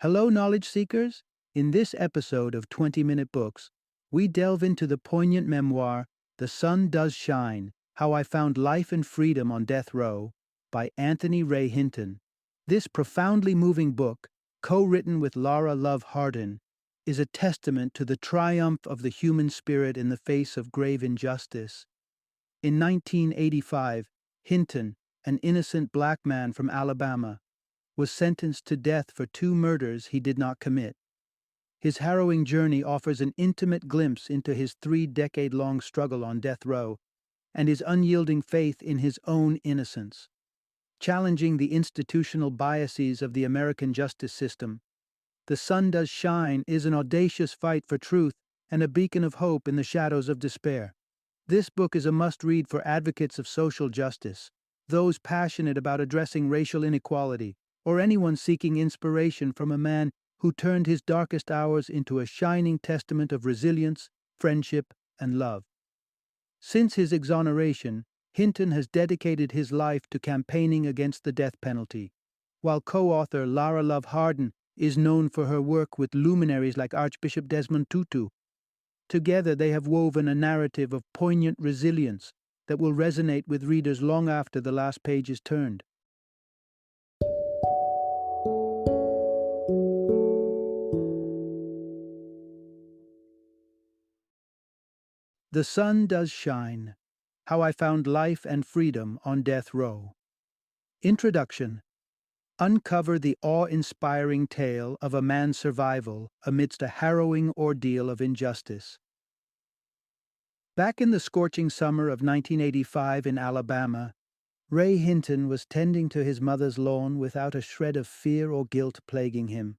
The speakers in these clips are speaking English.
Hello, knowledge seekers! In this episode of 20-Minute Books, we delve into the poignant memoir, The Sun Does Shine, How I Found Life and Freedom on Death Row, by Anthony Ray Hinton. This profoundly moving book, co-written with Lara Hardin, is a testament to the triumph of the human spirit in the face of grave injustice. In 1985, Hinton, an innocent black man from Alabama, was sentenced to death for 2 murders he did not commit. His harrowing journey offers an intimate glimpse into his 3-decade-long struggle on death row and his unyielding faith in his own innocence. Challenging the institutional biases of the American justice system, The Sun Does Shine is an audacious fight for truth and a beacon of hope in the shadows of despair. This book is a must-read for advocates of social justice, those passionate about addressing racial inequality, or anyone seeking inspiration from a man who turned his darkest hours into a shining testament of resilience, friendship, and love. Since his exoneration, Hinton has dedicated his life to campaigning against the death penalty, while co-author Lara Hardin is known for her work with luminaries like Archbishop Desmond Tutu. Together they have woven a narrative of poignant resilience that will resonate with readers long after the last page is turned. The Sun Does Shine, How I Found Life and Freedom on Death Row. Introduction. Uncover the awe-inspiring tale of a man's survival amidst a harrowing ordeal of injustice. Back in the scorching summer of 1985 in Alabama, Ray Hinton was tending to his mother's lawn without a shred of fear or guilt plaguing him.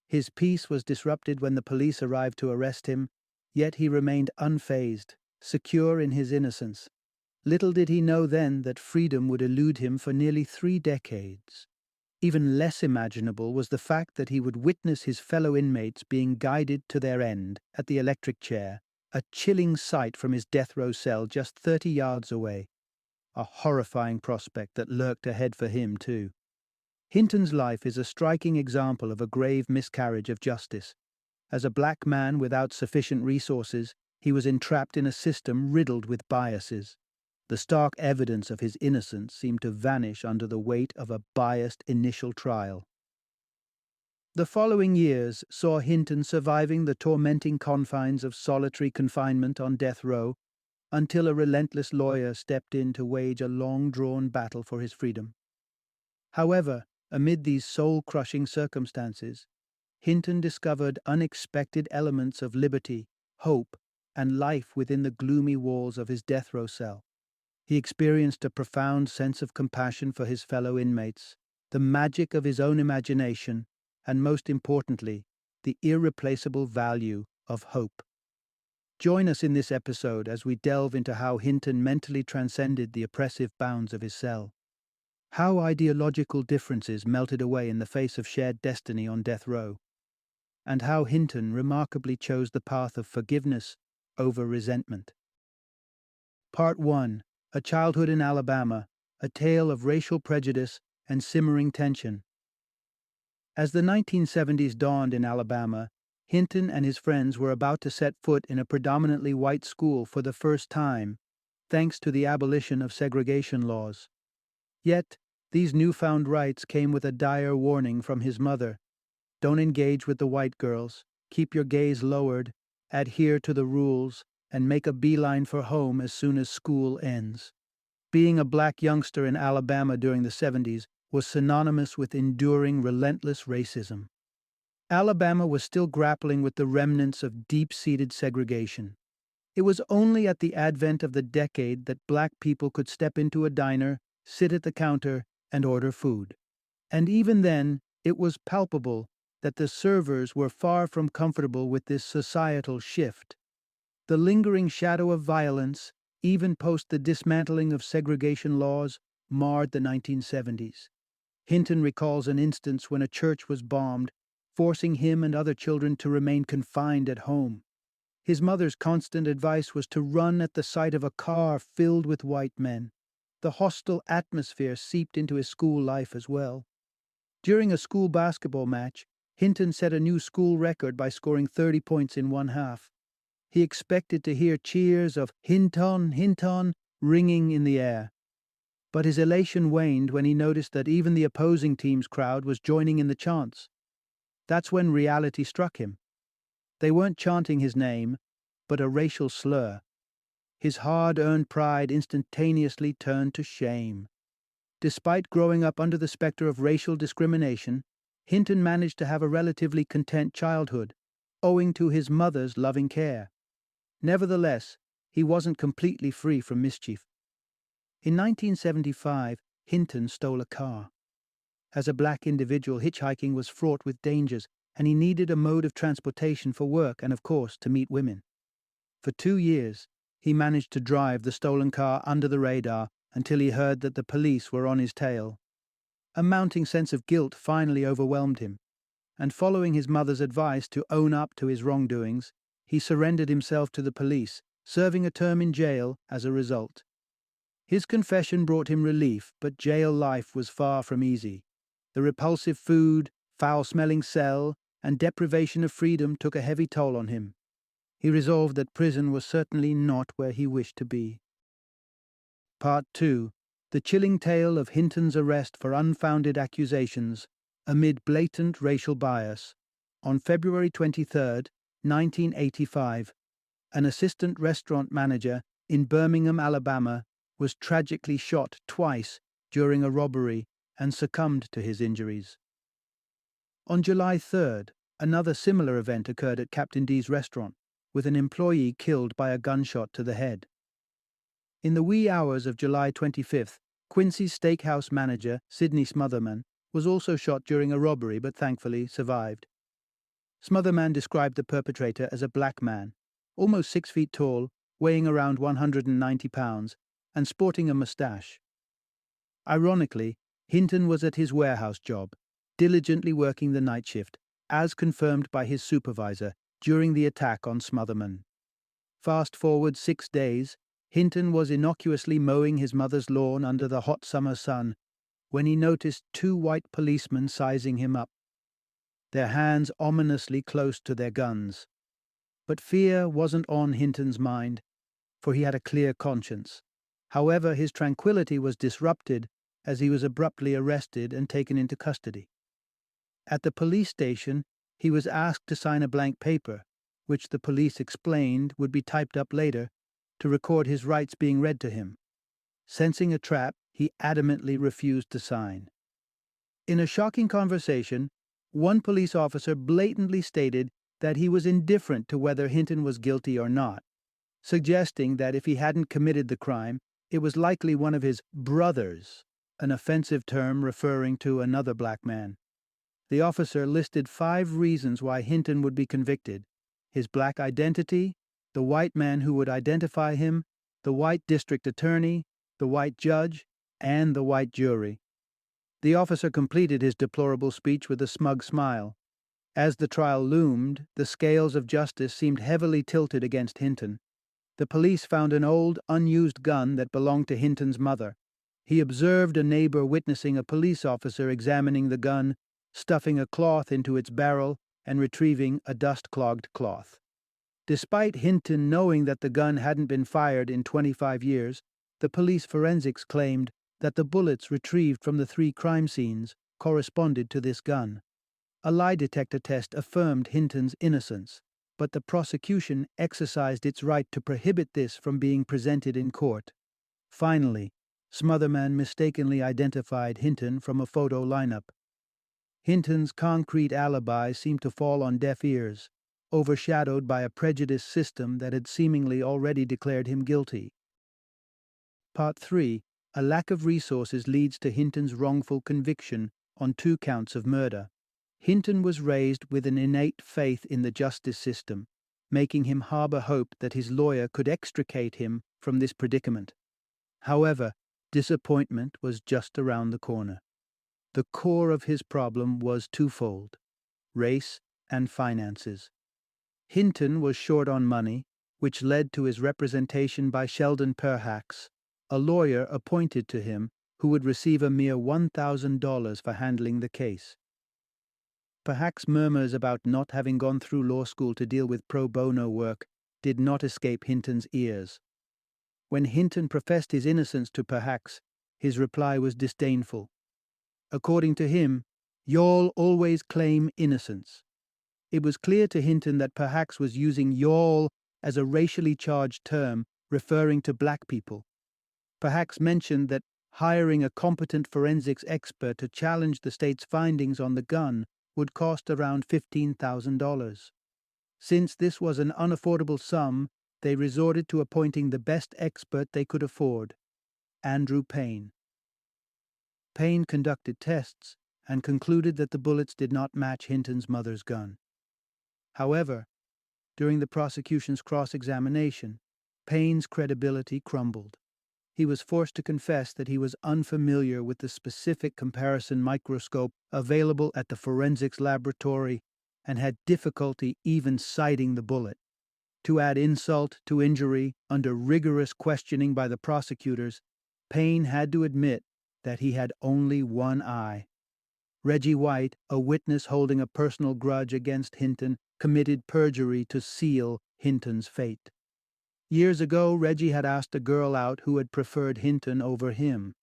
His peace was disrupted when the police arrived to arrest him, yet he remained unfazed, secure in his innocence. Little did he know then that freedom would elude him for nearly 3 decades. Even less imaginable was the fact that he would witness his fellow inmates being guided to their end at the electric chair, a chilling sight from his death row cell just 30 yards away. A horrifying prospect that lurked ahead for him, too. Hinton's life is a striking example of a grave miscarriage of justice. As a black man without sufficient resources, he was entrapped in a system riddled with biases. The stark evidence of his innocence seemed to vanish under the weight of a biased initial trial. The following years saw Hinton surviving the tormenting confines of solitary confinement on death row until a relentless lawyer stepped in to wage a long-drawn battle for his freedom. However, amid these soul-crushing circumstances, Hinton discovered unexpected elements of liberty, hope, and life within the gloomy walls of his death row cell. He experienced a profound sense of compassion for his fellow inmates, the magic of his own imagination, and most importantly, the irreplaceable value of hope. Join us in this episode as we delve into how Hinton mentally transcended the oppressive bounds of his cell, how ideological differences melted away in the face of shared destiny on death row, and how Hinton remarkably chose the path of forgiveness over resentment. Part 1. A Childhood in Alabama, a tale of racial prejudice and simmering tension. As the 1970s dawned in Alabama, Hinton and his friends were about to set foot in a predominantly white school for the first time, thanks to the abolition of segregation laws. Yet, these newfound rights came with a dire warning from his mother. Don't engage with the white girls, keep your gaze lowered, adhere to the rules, and make a beeline for home as soon as school ends. Being a black youngster in Alabama during the 70s was synonymous with enduring relentless racism. Alabama was still grappling with the remnants of deep-seated segregation. It was only at the advent of the decade that black people could step into a diner, sit at the counter, and order food. And even then, it was palpable that the servers were far from comfortable with this societal shift. The lingering shadow of violence, even post the dismantling of segregation laws, marred the 1970s. Hinton recalls an instance when a church was bombed, forcing him and other children to remain confined at home. His mother's constant advice was to run at the sight of a car filled with white men. The hostile atmosphere seeped into his school life as well. During a school basketball match, Hinton set a new school record by scoring 30 points in one half. He expected to hear cheers of Hinton, Hinton ringing in the air. But his elation waned when he noticed that even the opposing team's crowd was joining in the chants. That's when reality struck him. They weren't chanting his name, but a racial slur. His hard-earned pride instantaneously turned to shame. Despite growing up under the specter of racial discrimination, Hinton managed to have a relatively content childhood, owing to his mother's loving care. Nevertheless, he wasn't completely free from mischief. In 1975, Hinton stole a car. As a black individual, hitchhiking was fraught with dangers, and he needed a mode of transportation for work and, of course, to meet women. For 2 years, he managed to drive the stolen car under the radar until he heard that the police were on his tail. A mounting sense of guilt finally overwhelmed him, and following his mother's advice to own up to his wrongdoings, he surrendered himself to the police, serving a term in jail as a result. His confession brought him relief, but jail life was far from easy. The repulsive food, foul-smelling cell, and deprivation of freedom took a heavy toll on him. He resolved that prison was certainly not where he wished to be. Part 2. The chilling tale of Hinton's arrest for unfounded accusations amid blatant racial bias. On February 23, 1985, an assistant restaurant manager in Birmingham, Alabama, was tragically shot twice during a robbery and succumbed to his injuries. On July 3rd, another similar event occurred at Captain D's restaurant, with an employee killed by a gunshot to the head. In the wee hours of July 25th, Quincy's steakhouse manager, Sidney Smotherman, was also shot during a robbery but thankfully survived. Smotherman described the perpetrator as a black man, almost 6 feet tall, weighing around 190 pounds, and sporting a mustache. Ironically, Hinton was at his warehouse job, diligently working the night shift, as confirmed by his supervisor during the attack on Smotherman. Fast forward 6 days, Hinton was innocuously mowing his mother's lawn under the hot summer sun when he noticed 2 white policemen sizing him up, their hands ominously close to their guns. But fear wasn't on Hinton's mind, for he had a clear conscience. However, his tranquility was disrupted as he was abruptly arrested and taken into custody. At the police station, he was asked to sign a blank paper, which the police explained would be typed up later, to record his rights being read to him. Sensing a trap, he adamantly refused to sign. In a shocking conversation, one police officer blatantly stated that he was indifferent to whether Hinton was guilty or not, suggesting that if he hadn't committed the crime, it was likely one of his brothers, an offensive term referring to another black man. The officer listed 5 reasons why Hinton would be convicted: his black identity, the white man who would identify him, the white district attorney, the white judge, and the white jury. The officer completed his deplorable speech with a smug smile. As the trial loomed, the scales of justice seemed heavily tilted against Hinton. The police found an old, unused gun that belonged to Hinton's mother. He observed a neighbor witnessing a police officer examining the gun, stuffing a cloth into its barrel, and retrieving a dust-clogged cloth. Despite Hinton knowing that the gun hadn't been fired in 25 years, the police forensics claimed that the bullets retrieved from the 3 crime scenes corresponded to this gun. A lie detector test affirmed Hinton's innocence, but the prosecution exercised its right to prohibit this from being presented in court. Finally, Smotherman mistakenly identified Hinton from a photo lineup. Hinton's concrete alibi seemed to fall on deaf ears, overshadowed by a prejudiced system that had seemingly already declared him guilty. Part 3. A lack of resources leads to Hinton's wrongful conviction on 2 counts of murder. Hinton was raised with an innate faith in the justice system, making him harbor hope that his lawyer could extricate him from this predicament. However, disappointment was just around the corner. The core of his problem was twofold: race and finances. Hinton was short on money, which led to his representation by Sheldon Perhacs, a lawyer appointed to him who would receive a mere $1,000 for handling the case. Perhaps murmurs about not having gone through law school to deal with pro bono work did not escape Hinton's ears. When Hinton professed his innocence to Perhacs, his reply was disdainful. According to him, "Y'all always claim innocence." It was clear to Hinton that Perhacs was using y'all as a racially charged term referring to black people. Perhacs mentioned that hiring a competent forensics expert to challenge the state's findings on the gun would cost around $15,000. Since this was an unaffordable sum, they resorted to appointing the best expert they could afford, Andrew Payne. Payne conducted tests and concluded that the bullets did not match Hinton's mother's gun. However, during the prosecution's cross-examination, Payne's credibility crumbled. He was forced to confess that he was unfamiliar with the specific comparison microscope available at the forensics laboratory and had difficulty even sighting the bullet. To add insult to injury, under rigorous questioning by the prosecutors, Payne had to admit that he had only one eye. Reggie White, a witness holding a personal grudge against Hinton, committed perjury to seal Hinton's fate. Years ago, Reggie had asked a girl out who had preferred Hinton over him.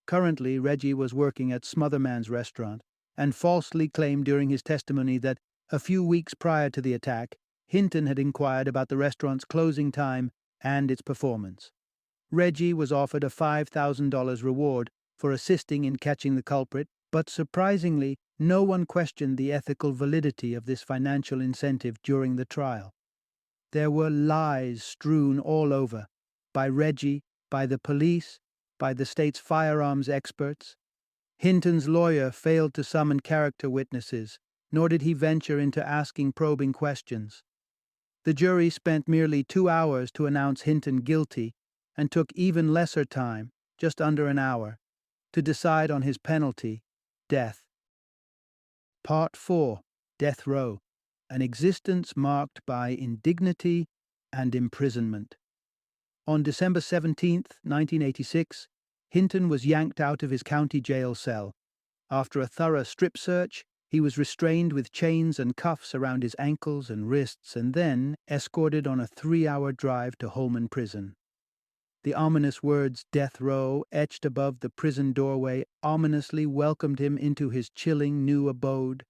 Currently, Reggie was working at Smotherman's restaurant and falsely claimed during his testimony that a few weeks prior to the attack, Hinton had inquired about the restaurant's closing time and its performance. Reggie was offered a $5,000 reward for assisting in catching the culprit, but surprisingly, no one questioned the ethical validity of this financial incentive during the trial. There were lies strewn all over, by Reggie, by the police, by the state's firearms experts. Hinton's lawyer failed to summon character witnesses, nor did he venture into asking probing questions. The jury spent merely 2 hours to announce Hinton guilty and took even lesser time, just under an hour, to decide on his penalty, death. Part 4. Death Row. An existence marked by indignity and imprisonment. On December 17, 1986, Hinton was yanked out of his county jail cell. After a thorough strip search, he was restrained with chains and cuffs around his ankles and wrists and then escorted on a 3-hour drive to Holman Prison. The ominous words "Death Row" etched above the prison doorway ominously welcomed him into his chilling new abode.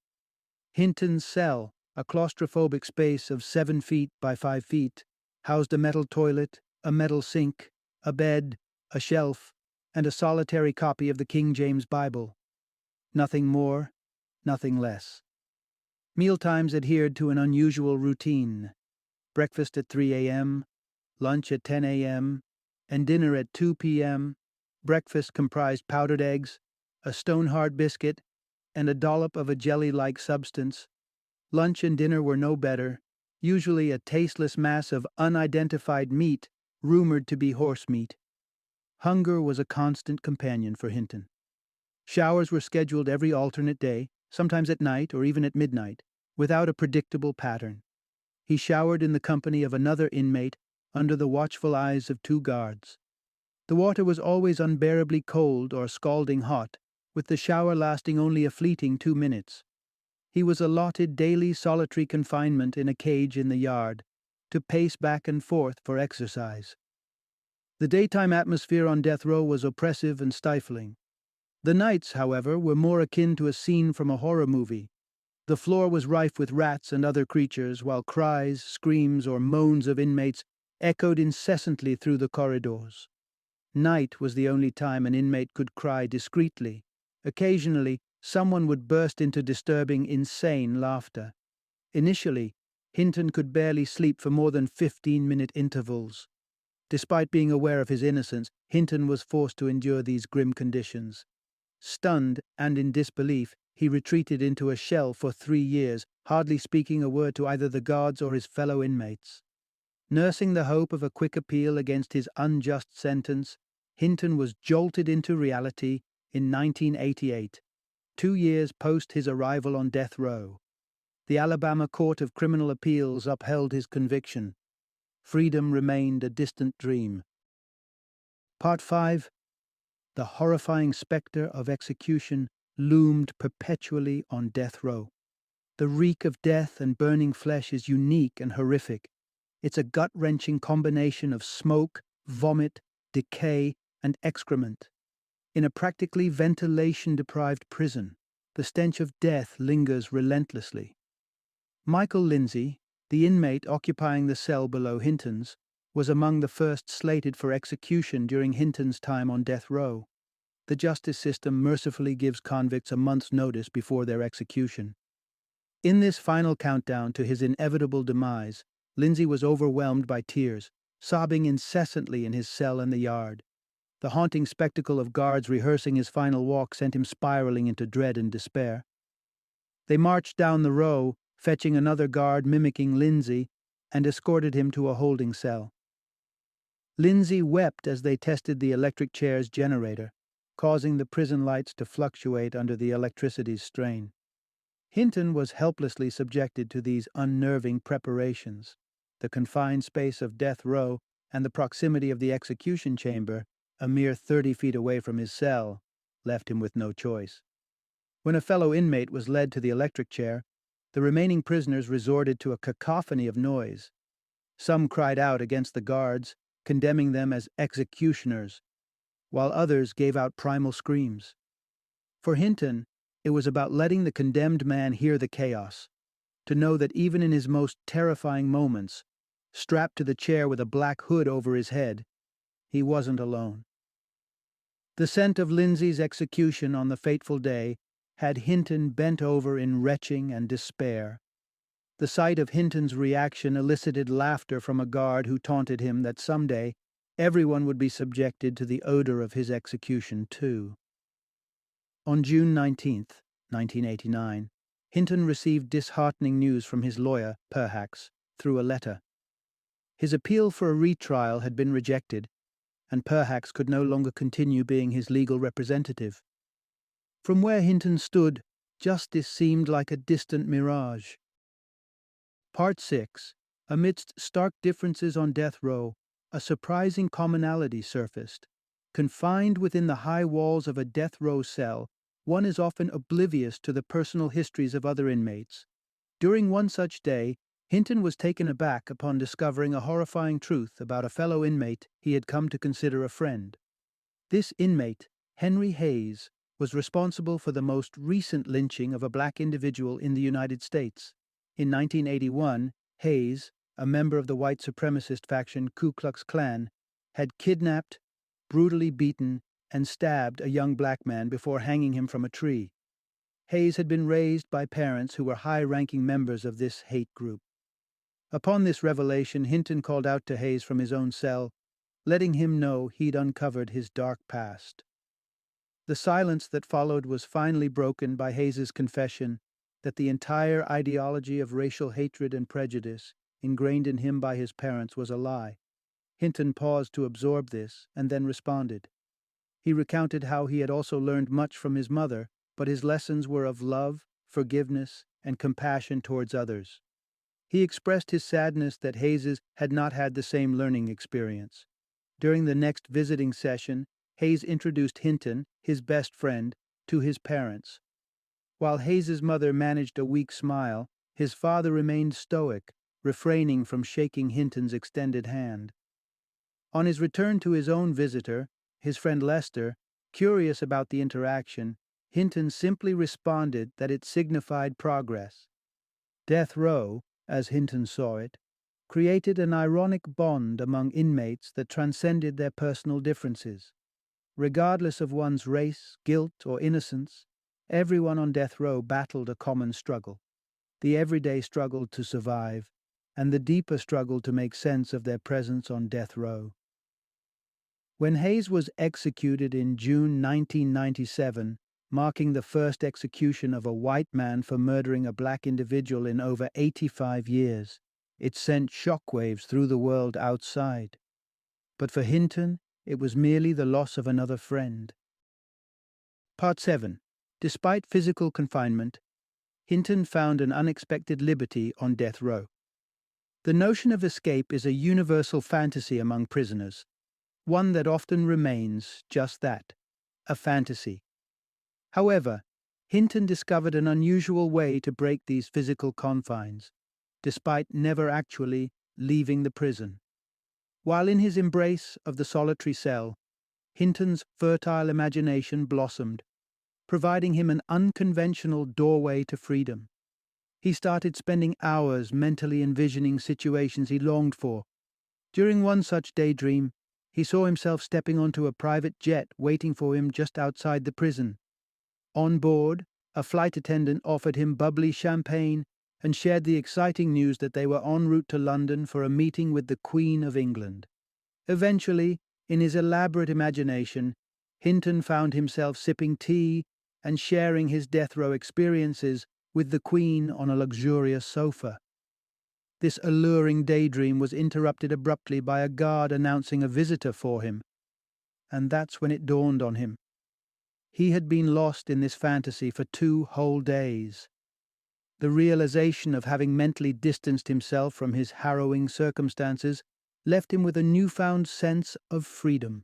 Hinton's cell, a claustrophobic space of 7 feet by 5 feet, housed a metal toilet, a metal sink, a bed, a shelf, and a solitary copy of the King James Bible. Nothing more, nothing less. Mealtimes adhered to an unusual routine: breakfast at 3 a.m., lunch at 10 a.m., and dinner at 2 p.m. Breakfast comprised powdered eggs, a stone-hard biscuit, and a dollop of a jelly-like substance. Lunch and dinner were no better, usually a tasteless mass of unidentified meat rumored to be horse meat. Hunger was a constant companion for Hinton. Showers were scheduled every alternate day, sometimes at night or even at midnight, without a predictable pattern. He showered in the company of another inmate under the watchful eyes of 2 guards. The water was always unbearably cold or scalding hot, with the shower lasting only a fleeting 2 minutes. He was allotted daily solitary confinement in a cage in the yard, to pace back and forth for exercise. The daytime atmosphere on death row was oppressive and stifling. The nights, however, were more akin to a scene from a horror movie. The floor was rife with rats and other creatures, while cries, screams, or moans of inmates echoed incessantly through the corridors. Night was the only time an inmate could cry discreetly. Occasionally, someone would burst into disturbing, insane laughter. Initially, Hinton could barely sleep for more than 15-minute intervals. Despite being aware of his innocence, Hinton was forced to endure these grim conditions. Stunned and in disbelief, he retreated into a cell for 3 years, hardly speaking a word to either the guards or his fellow inmates. Nursing the hope of a quick appeal against his unjust sentence, Hinton was jolted into reality in 1988, 2 years post his arrival on death row. The Alabama Court of Criminal Appeals upheld his conviction. Freedom remained a distant dream. Part 5. The horrifying specter of execution loomed perpetually on death row. The reek of death and burning flesh is unique and horrific. It's a gut-wrenching combination of smoke, vomit, decay, and excrement. In a practically ventilation-deprived prison, the stench of death lingers relentlessly. Michael Lindsay, the inmate occupying the cell below Hinton's, was among the first slated for execution during Hinton's time on death row. The justice system mercifully gives convicts a month's notice before their execution. In this final countdown to his inevitable demise, Lindsay was overwhelmed by tears, sobbing incessantly in his cell in the yard. The haunting spectacle of guards rehearsing his final walk sent him spiraling into dread and despair. They marched down the row, fetching another guard mimicking Lindsay, and escorted him to a holding cell. Lindsay wept as they tested the electric chair's generator, causing the prison lights to fluctuate under the electricity's strain. Hinton was helplessly subjected to these unnerving preparations. The confined space of death row and the proximity of the execution chamber, a mere 30 feet away from his cell, left him with no choice. When a fellow inmate was led to the electric chair, the remaining prisoners resorted to a cacophony of noise. Some cried out against the guards, condemning them as executioners, while others gave out primal screams. For Hinton, it was about letting the condemned man hear the chaos, to know that even in his most terrifying moments, strapped to the chair with a black hood over his head, he wasn't alone. The scent of Lindsay's execution on the fateful day had Hinton bent over in retching and despair. The sight of Hinton's reaction elicited laughter from a guard who taunted him that someday everyone would be subjected to the odor of his execution too. On June 19, 1989, Hinton received disheartening news from his lawyer, Perhacs, through a letter. His appeal for a retrial had been rejected, and Perhacs could no longer continue being his legal representative. From where Hinton stood, justice seemed like a distant mirage. Part 6. Amidst stark differences on death row, a surprising commonality surfaced. Confined within the high walls of a death row cell, one is often oblivious to the personal histories of other inmates. During one such day, Hinton was taken aback upon discovering a horrifying truth about a fellow inmate he had come to consider a friend. This inmate, Henry Hayes, was responsible for the most recent lynching of a black individual in the United States. In 1981, Hayes, a member of the white supremacist faction Ku Klux Klan, had kidnapped, brutally beaten, and stabbed a young black man before hanging him from a tree. Hayes had been raised by parents who were high-ranking members of this hate group. Upon this revelation, Hinton called out to Hayes from his own cell, letting him know he'd uncovered his dark past. The silence that followed was finally broken by Hayes's confession that the entire ideology of racial hatred and prejudice, ingrained in him by his parents, was a lie. Hinton paused to absorb this, and then responded. He recounted how he had also learned much from his mother, but his lessons were of love, forgiveness, and compassion towards others. He expressed his sadness that Hayes had not had the same learning experience. During the next visiting session, Hayes introduced Hinton, his best friend, to his parents. While Hayes's mother managed a weak smile, his father remained stoic, refraining from shaking Hinton's extended hand. On his return to his own visitor, his friend Lester, curious about the interaction, Hinton simply responded that it signified progress. Death row, as Hinton saw it, created an ironic bond among inmates that transcended their personal differences. Regardless of one's race, guilt, or innocence, everyone on death row battled a common struggle, the everyday struggle to survive, and the deeper struggle to make sense of their presence on death row. When Hayes was executed in June 1997, marking the first execution of a white man for murdering a black individual in over 85 years, it sent shockwaves through the world outside. But for Hinton, it was merely the loss of another friend. Part 7. Despite physical confinement, Hinton found an unexpected liberty on death row. The notion of escape is a universal fantasy among prisoners, one that often remains just that, a fantasy. However, Hinton discovered an unusual way to break these physical confines, despite never actually leaving the prison. While in his embrace of the solitary cell, Hinton's fertile imagination blossomed, providing him an unconventional doorway to freedom. He started spending hours mentally envisioning situations he longed for. During one such daydream, he saw himself stepping onto a private jet waiting for him just outside the prison. On board, a flight attendant offered him bubbly champagne and shared the exciting news that they were en route to London for a meeting with the Queen of England. Eventually, in his elaborate imagination, Hinton found himself sipping tea and sharing his death row experiences with the Queen on a luxurious sofa. This alluring daydream was interrupted abruptly by a guard announcing a visitor for him, and that's when it dawned on him. He had been lost in this fantasy for 2 whole days. The realization of having mentally distanced himself from his harrowing circumstances left him with a newfound sense of freedom.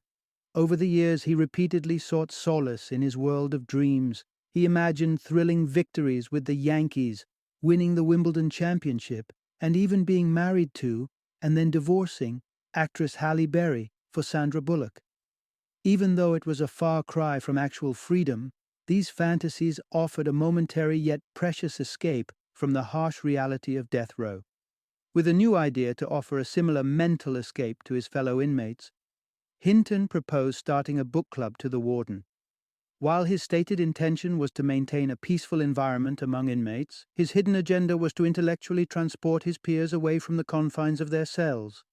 Over the years, he repeatedly sought solace in his world of dreams. He imagined thrilling victories with the Yankees, winning the Wimbledon championship, and even being married to, and then divorcing, actress Halle Berry for Sandra Bullock. Even though it was a far cry from actual freedom, these fantasies offered a momentary yet precious escape from the harsh reality of death row. With a new idea to offer a similar mental escape to his fellow inmates, Hinton proposed starting a book club to the warden. While his stated intention was to maintain a peaceful environment among inmates, his hidden agenda was to intellectually transport his peers away from the confines of their cells.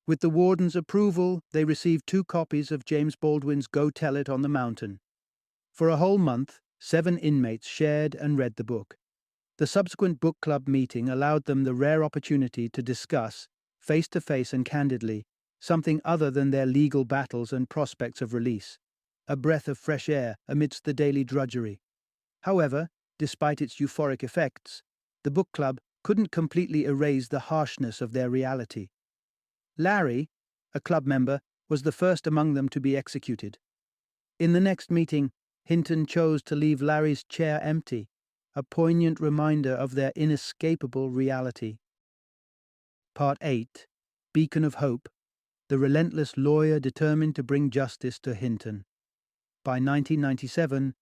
With the warden's approval, they received 2 copies of James Baldwin's Go Tell It on the Mountain. For a whole month, 7 inmates shared and read the book. The subsequent book club meeting allowed them the rare opportunity to discuss, face-to-face and candidly, something other than their legal battles and prospects of release, a breath of fresh air amidst the daily drudgery. However, despite its euphoric effects, the book club couldn't completely erase the harshness of their reality. Larry, a club member, was the first among them to be executed. In the next meeting, Hinton chose to leave Larry's chair empty, a poignant reminder of their inescapable reality. Part 8. Beacon of Hope. The relentless lawyer determined to bring justice to Hinton. By 1997,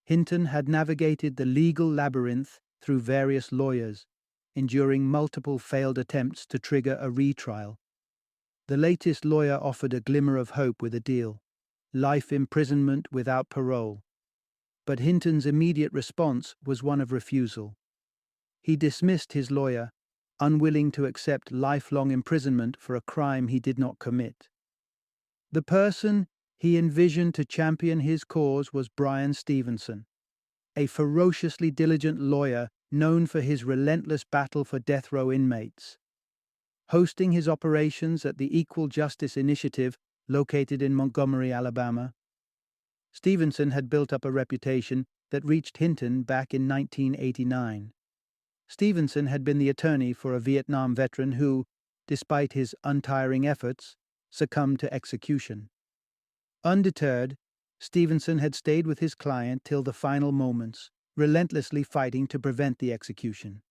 Hinton had navigated the legal labyrinth through various lawyers, enduring multiple failed attempts to trigger a retrial. The latest lawyer offered a glimmer of hope with a deal: life imprisonment without parole. But Hinton's immediate response was one of refusal. He dismissed his lawyer, unwilling to accept lifelong imprisonment for a crime he did not commit. The person he envisioned to champion his cause was Bryan Stevenson, a ferociously diligent lawyer known for his relentless battle for death row inmates. Hosting his operations at the Equal Justice Initiative, located in Montgomery, Alabama, Stevenson had built up a reputation that reached Hinton back in 1989. Stevenson had been the attorney for a Vietnam veteran who, despite his untiring efforts, succumbed to execution. Undeterred, Stevenson had stayed with his client till the final moments, relentlessly fighting to prevent the execution.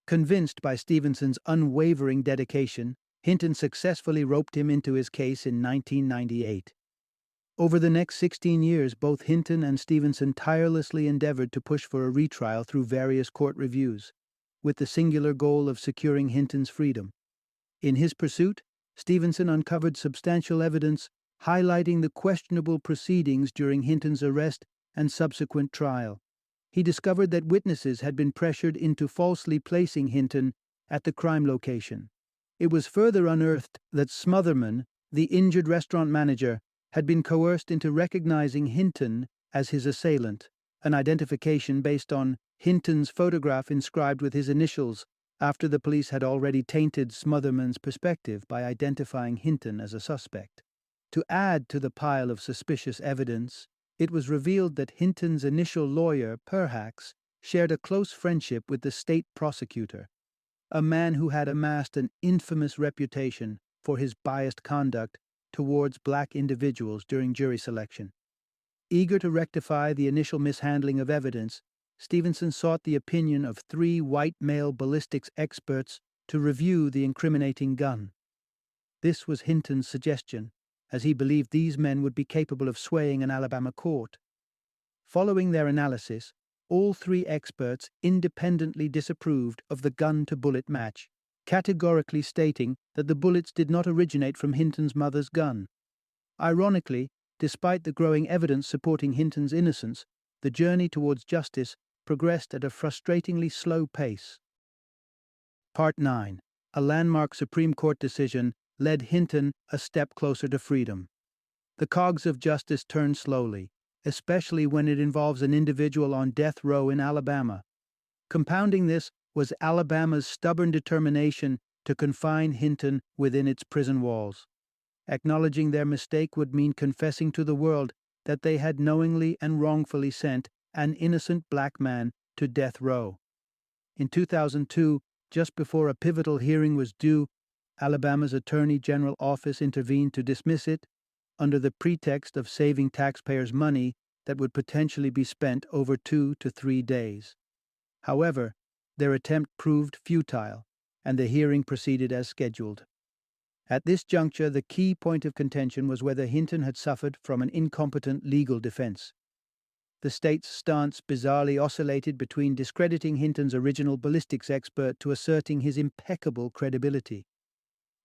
Convinced by Stevenson's unwavering dedication, Hinton successfully roped him into his case in 1998. Over the next 16 years, both Hinton and Stevenson tirelessly endeavored to push for a retrial through various court reviews, with the singular goal of securing Hinton's freedom. In his pursuit, Stevenson uncovered substantial evidence highlighting the questionable proceedings during Hinton's arrest and subsequent trial. He discovered that witnesses had been pressured into falsely placing Hinton at the crime location. It was further unearthed that Smotherman, the injured restaurant manager, had been coerced into recognizing Hinton as his assailant, an identification based on Hinton's photograph inscribed with his initials, after the police had already tainted Smotherman's perspective by identifying Hinton as a suspect. To add to the pile of suspicious evidence, it was revealed that Hinton's initial lawyer, Perhacs, shared a close friendship with the state prosecutor, a man who had amassed an infamous reputation for his biased conduct towards black individuals during jury selection. Eager to rectify the initial mishandling of evidence, Stevenson sought the opinion of 3 white male ballistics experts to review the incriminating gun. This was Hinton's suggestion, as he believed these men would be capable of swaying an Alabama court. Following their analysis, all 3 experts independently disapproved of the gun-to-bullet match, categorically stating that the bullets did not originate from Hinton's mother's gun. Ironically, despite the growing evidence supporting Hinton's innocence, the journey towards justice progressed at a frustratingly slow pace. Part 9. A landmark Supreme Court decision led Hinton a step closer to freedom. The cogs of justice turn slowly, especially when it involves an individual on death row in Alabama. Compounding this was Alabama's stubborn determination to confine Hinton within its prison walls. Acknowledging their mistake would mean confessing to the world that they had knowingly and wrongfully sent an innocent black man to death row. In 2002, just before a pivotal hearing was due, Alabama's Attorney General office intervened to dismiss it under the pretext of saving taxpayers' money that would potentially be spent over 2 to 3 days. However, their attempt proved futile, and the hearing proceeded as scheduled. At this juncture, the key point of contention was whether Hinton had suffered from an incompetent legal defense. The state's stance bizarrely oscillated between discrediting Hinton's original ballistics expert to asserting his impeccable credibility.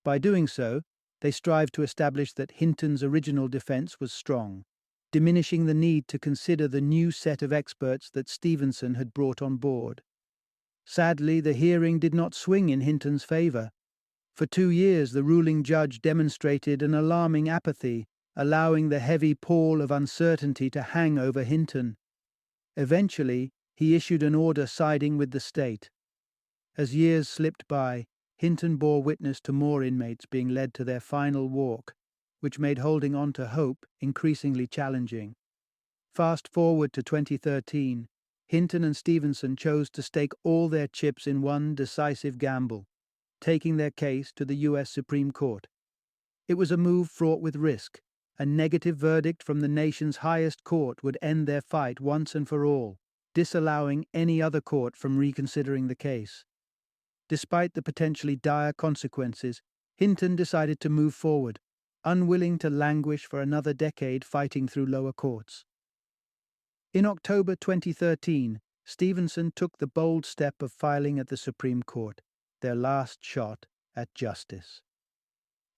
By doing so, they strived to establish that Hinton's original defense was strong, diminishing the need to consider the new set of experts that Stevenson had brought on board. Sadly, the hearing did not swing in Hinton's favor. For 2 years, the ruling judge demonstrated an alarming apathy, allowing the heavy pall of uncertainty to hang over Hinton. Eventually, he issued an order siding with the state. As years slipped by, Hinton bore witness to more inmates being led to their final walk, which made holding on to hope increasingly challenging. Fast forward to 2013, Hinton and Stevenson chose to stake all their chips in one decisive gamble, taking their case to the U.S. Supreme Court. It was a move fraught with risk. A negative verdict from the nation's highest court would end their fight once and for all, disallowing any other court from reconsidering the case. Despite the potentially dire consequences, Hinton decided to move forward, unwilling to languish for another decade fighting through lower courts. In October 2013, Stevenson took the bold step of filing at the Supreme Court, their last shot at justice.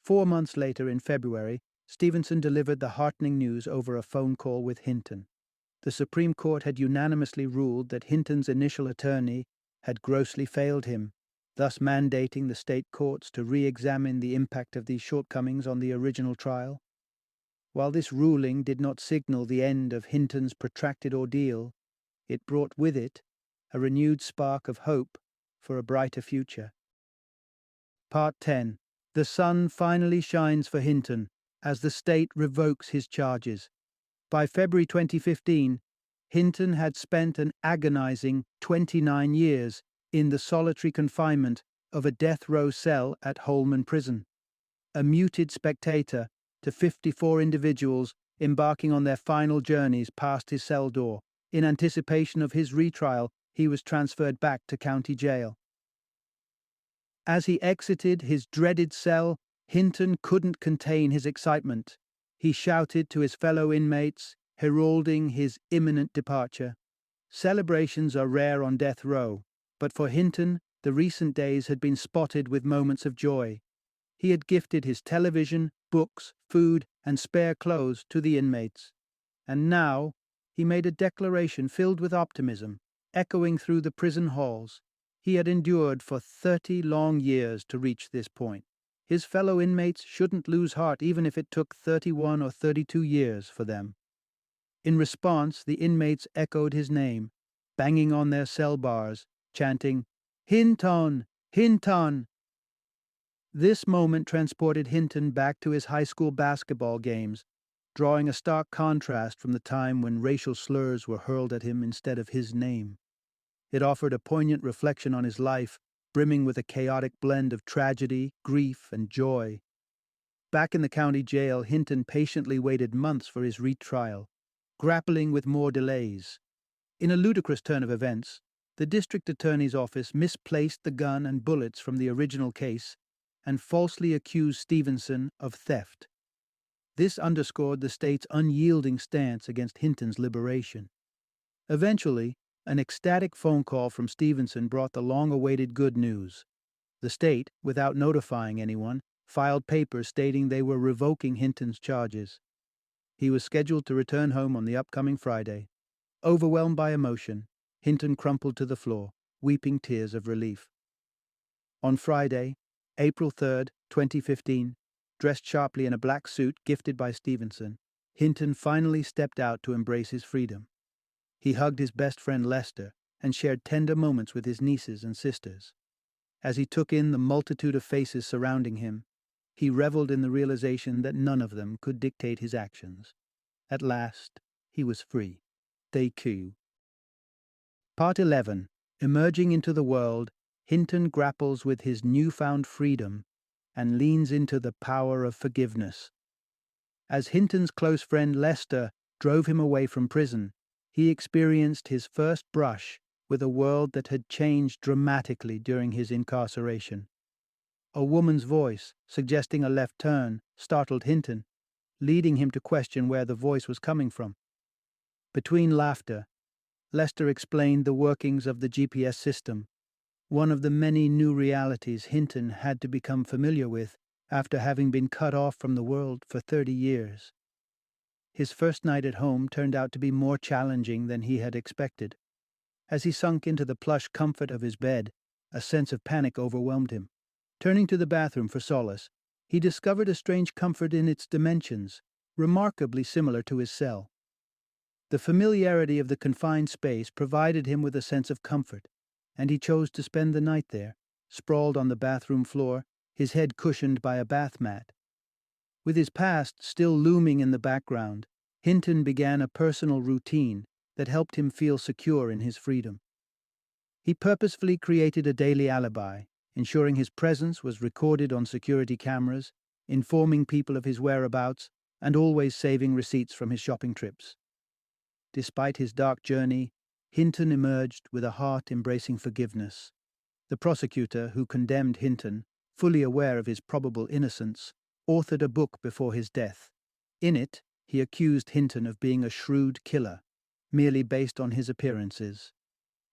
4 months later, in February, Stevenson delivered the heartening news over a phone call with Hinton. The Supreme Court had unanimously ruled that Hinton's initial attorney had grossly failed him, thus mandating the state courts to re-examine the impact of these shortcomings on the original trial. While this ruling did not signal the end of Hinton's protracted ordeal, it brought with it a renewed spark of hope for a brighter future. Part 10. The sun finally shines for Hinton as the state revokes his charges. By February 2015, Hinton had spent an agonizing 29 years in the solitary confinement of a death row cell at Holman Prison, a muted spectator to 54 individuals embarking on their final journeys past his cell door. In anticipation of his retrial, he was transferred back to county jail. As he exited his dreaded cell, Hinton couldn't contain his excitement. He shouted to his fellow inmates, heralding his imminent departure. Celebrations are rare on death row, but for Hinton, the recent days had been spotted with moments of joy. He had gifted his television, books, food, and spare clothes to the inmates. And now, he made a declaration filled with optimism, echoing through the prison halls. He had endured for 30 long years to reach this point. His fellow inmates shouldn't lose heart even if it took 31 or 32 years for them. In response, the inmates echoed his name, banging on their cell bars, chanting, "Hinton! Hinton!" This moment transported Hinton back to his high school basketball games, drawing a stark contrast from the time when racial slurs were hurled at him instead of his name. It offered a poignant reflection on his life, brimming with a chaotic blend of tragedy, grief, and joy. Back in the county jail, Hinton patiently waited months for his retrial, grappling with more delays. In a ludicrous turn of events, the district attorney's office misplaced the gun and bullets from the original case and falsely accused Stevenson of theft. This underscored the state's unyielding stance against Hinton's liberation. Eventually, an ecstatic phone call from Stevenson brought the long-awaited good news. The state, without notifying anyone, filed papers stating they were revoking Hinton's charges. He was scheduled to return home on the upcoming Friday. Overwhelmed by emotion, Hinton crumpled to the floor, weeping tears of relief. On Friday, April 3rd, 2015, dressed sharply in a black suit gifted by Stevenson, Hinton finally stepped out to embrace his freedom. He hugged his best friend Lester and shared tender moments with his nieces and sisters. As he took in the multitude of faces surrounding him, he reveled in the realization that none of them could dictate his actions. At last, he was free. Thank Part 11. Emerging into the world, Hinton grapples with his newfound freedom and leans into the power of forgiveness. As Hinton's close friend Lester drove him away from prison, he experienced his first brush with a world that had changed dramatically during his incarceration. A woman's voice, suggesting a left turn, startled Hinton, leading him to question where the voice was coming from. Between laughter, Lester explained the workings of the GPS system, one of the many new realities Hinton had to become familiar with after having been cut off from the world for 30 years. His first night at home turned out to be more challenging than he had expected. As he sunk into the plush comfort of his bed, a sense of panic overwhelmed him. Turning to the bathroom for solace, he discovered a strange comfort in its dimensions, remarkably similar to his cell. The familiarity of the confined space provided him with a sense of comfort, and he chose to spend the night there, sprawled on the bathroom floor, his head cushioned by a bath mat. With his past still looming in the background, Hinton began a personal routine that helped him feel secure in his freedom. He purposefully created a daily alibi, ensuring his presence was recorded on security cameras, informing people of his whereabouts, and always saving receipts from his shopping trips. Despite his dark journey, Hinton emerged with a heart embracing forgiveness. The prosecutor who condemned Hinton, fully aware of his probable innocence, authored a book before his death. In it, he accused Hinton of being a shrewd killer, merely based on his appearances.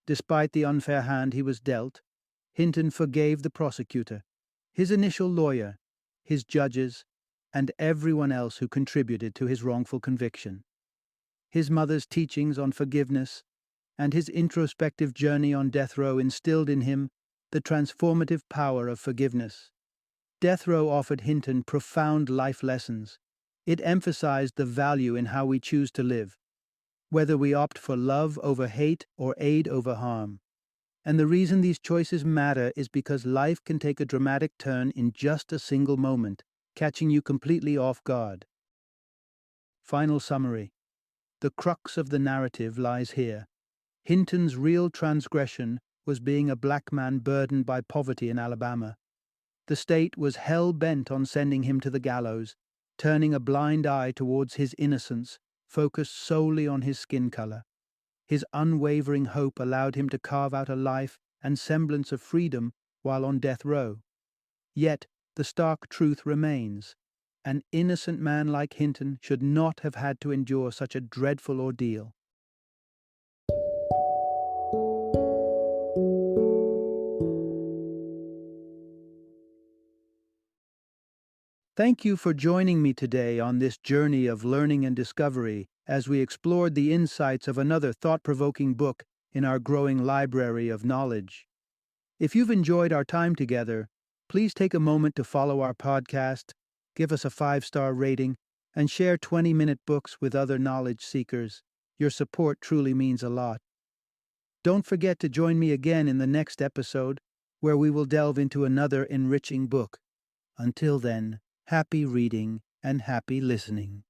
Despite the unfair hand he was dealt, Hinton forgave the prosecutor, his initial lawyer, his judges, and everyone else who contributed to his wrongful conviction. His mother's teachings on forgiveness and his introspective journey on death row instilled in him the transformative power of forgiveness. Death row offered Hinton profound life lessons. It emphasized the value in how we choose to live, whether we opt for love over hate or aid over harm. And the reason these choices matter is because life can take a dramatic turn in just a single moment, catching you completely off guard. Final summary. The crux of the narrative lies here. Hinton's real transgression was being a black man burdened by poverty in Alabama. The state was hell-bent on sending him to the gallows, turning a blind eye towards his innocence, focused solely on his skin color. His unwavering hope allowed him to carve out a life and semblance of freedom while on death row. Yet, the stark truth remains. An innocent man like Hinton should not have had to endure such a dreadful ordeal. Thank you for joining me today on this journey of learning and discovery as we explored the insights of another thought-provoking book in our growing library of knowledge. If you've enjoyed our time together, please take a moment to follow our podcast, give us a 5-star rating, and share 20-minute books with other knowledge seekers. Your support truly means a lot. Don't forget to join me again in the next episode, where we will delve into another enriching book. Until then, happy reading and happy listening.